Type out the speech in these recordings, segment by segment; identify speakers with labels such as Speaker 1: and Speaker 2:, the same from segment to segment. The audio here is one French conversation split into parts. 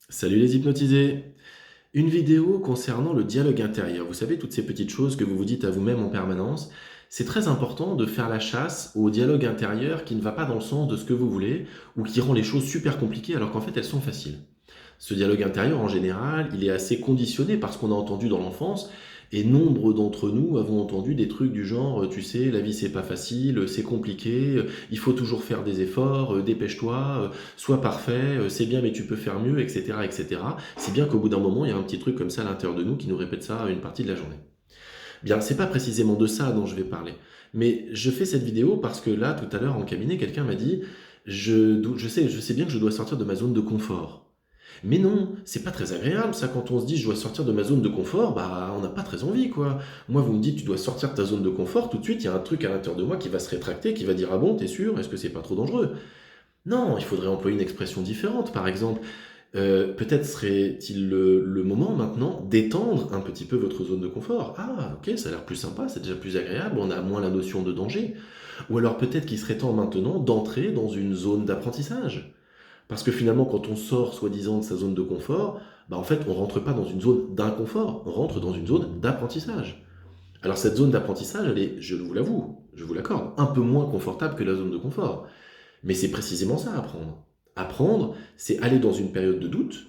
Speaker 1: Salut les hypnotisés! Une vidéo concernant le dialogue intérieur. Vous savez, toutes ces petites choses que vous vous dites à vous-même en permanence. C'est très important de faire la chasse au dialogue intérieur qui ne va pas dans le sens de ce que vous voulez ou qui rend les choses super compliquées alors qu'en fait elles sont faciles. Ce dialogue intérieur, en général, il est assez conditionné par ce qu'on a entendu dans l'enfance, et nombre d'entre nous avons entendu des trucs du genre, tu sais, la vie c'est pas facile, c'est compliqué, il faut toujours faire des efforts, dépêche-toi, sois parfait, c'est bien mais tu peux faire mieux, etc., etc. Si bien qu'au bout d'un moment, il y a un petit truc comme ça à l'intérieur de nous qui nous répète ça une partie de la journée. Bien, c'est pas précisément de ça dont je vais parler, mais je fais cette vidéo parce que là, tout à l'heure en cabinet, quelqu'un m'a dit, je sais bien que je dois sortir de ma zone de confort. Mais non, c'est pas très agréable ça quand on se dit je dois sortir de ma zone de confort, bah on n'a pas très envie quoi. Moi vous me dites tu dois sortir de ta zone de confort, tout de suite il y a un truc à l'intérieur de moi qui va se rétracter, qui va dire ah bon t'es sûr, est-ce que c'est pas trop dangereux? Non, il faudrait employer une expression différente par exemple. Peut-être serait-il le moment maintenant d'étendre un petit peu votre zone de confort. Ah ok ça a l'air plus sympa, c'est déjà plus agréable, on a moins la notion de danger. Ou alors peut-être qu'il serait temps maintenant d'entrer dans une zone d'apprentissage. Parce que finalement, quand on sort soi-disant de sa zone de confort, bah en fait, on rentre pas dans une zone d'inconfort, on rentre dans une zone d'apprentissage. Alors cette zone d'apprentissage, elle est, je vous l'avoue, je vous l'accorde, un peu moins confortable que la zone de confort. Mais c'est précisément ça, apprendre. Apprendre, c'est aller dans une période de doute,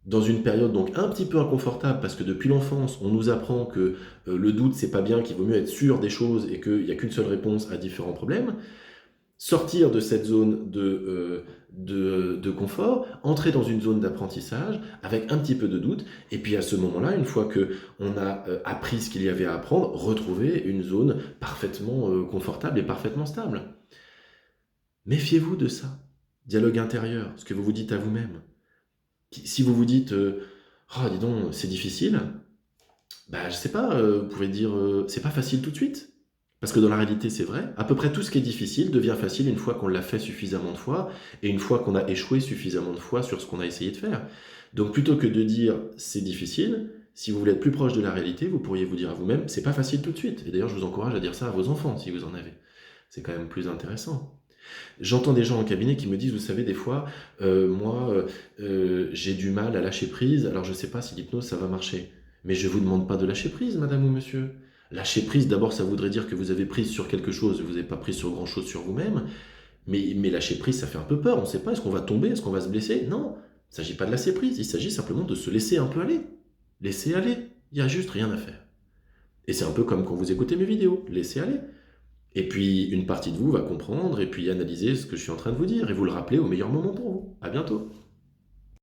Speaker 1: dans une période donc un petit peu inconfortable, parce que depuis l'enfance, on nous apprend que le doute, c'est pas bien, qu'il vaut mieux être sûr des choses et qu'il n'y a qu'une seule réponse à différents problèmes. Sortir de cette zone de confort, entrer dans une zone d'apprentissage avec un petit peu de doute, et puis à ce moment-là, une fois que on a appris ce qu'il y avait à apprendre, retrouver une zone parfaitement confortable et parfaitement stable. Méfiez-vous de ça. Dialogue intérieur, ce que vous vous dites à vous-même. Si vous vous dites oh, dis donc, c'est difficile, bah, je sais pas, vous pouvez dire c'est pas facile tout de suite. Parce que dans la réalité, c'est vrai, à peu près tout ce qui est difficile devient facile une fois qu'on l'a fait suffisamment de fois et une fois qu'on a échoué suffisamment de fois sur ce qu'on a essayé de faire. Donc plutôt que de dire c'est difficile, si vous voulez être plus proche de la réalité, vous pourriez vous dire à vous-même c'est pas facile tout de suite. Et d'ailleurs, je vous encourage à dire ça à vos enfants si vous en avez. C'est quand même plus intéressant. J'entends des gens en cabinet qui me disent, vous savez, des fois, moi, j'ai du mal à lâcher prise, alors je ne sais pas si l'hypnose, ça va marcher. Mais je ne vous demande pas de lâcher prise, madame ou monsieur. Lâcher prise, d'abord, ça voudrait dire que vous avez prise sur quelque chose, vous n'avez pas prise sur grand-chose sur vous-même. Mais lâcher prise, ça fait un peu peur, on ne sait pas, est-ce qu'on va tomber, est-ce qu'on va se blesser? Non, il ne s'agit pas de lâcher prise, il s'agit simplement de se laisser un peu aller. Laisser aller, il n'y a juste rien à faire. Et c'est un peu comme quand vous écoutez mes vidéos, laissez aller. Et puis, une partie de vous va comprendre et puis analyser ce que je suis en train de vous dire et vous le rappeler au meilleur moment pour vous. À bientôt.